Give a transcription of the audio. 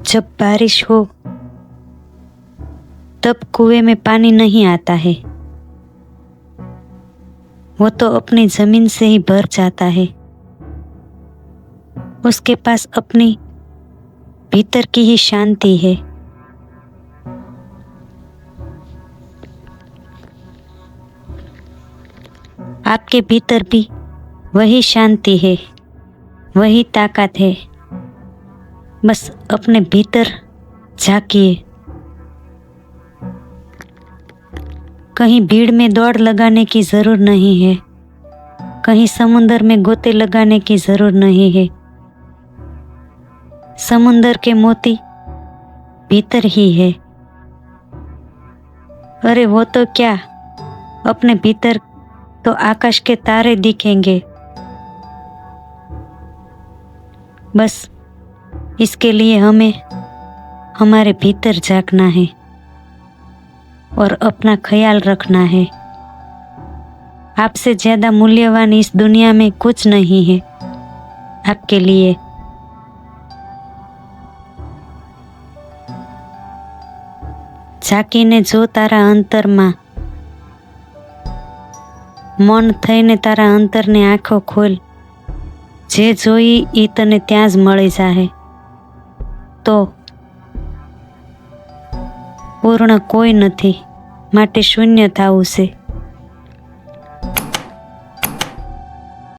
जब बारिश हो तब कुएं में पानी नहीं आता है, वो तो अपनी जमीन से ही भर जाता है। उसके पास अपनी भीतर की ही शांति है। आपके भीतर भी वही शांति है, वही ताकत है। बस अपने भीतर झांकिए। कहीं भीड़ में दौड़ लगाने की जरूरत नहीं है, कहीं समुंदर में गोते लगाने की जरूरत नहीं है। समुंदर के मोती भीतर ही है। अरे वो तो क्या, अपने भीतर तो आकाश के तारे दिखेंगे। बस इसके लिए हमें हमारे भीतर झांकना है और अपना ख्याल रखना है। आपसे ज्यादा मूल्यवान इस दुनिया में कुछ नहीं है आपके लिए। झांकीને જો તારા અંતરમાં, મૌન થઈને તારા અંતરને આંખો ખોલ, જે જોઈ એ તને ત્યાં જ મળી જાહે। તો પૂર્ણ કોઈ નથી, માટે શૂન્ય થાવું છે।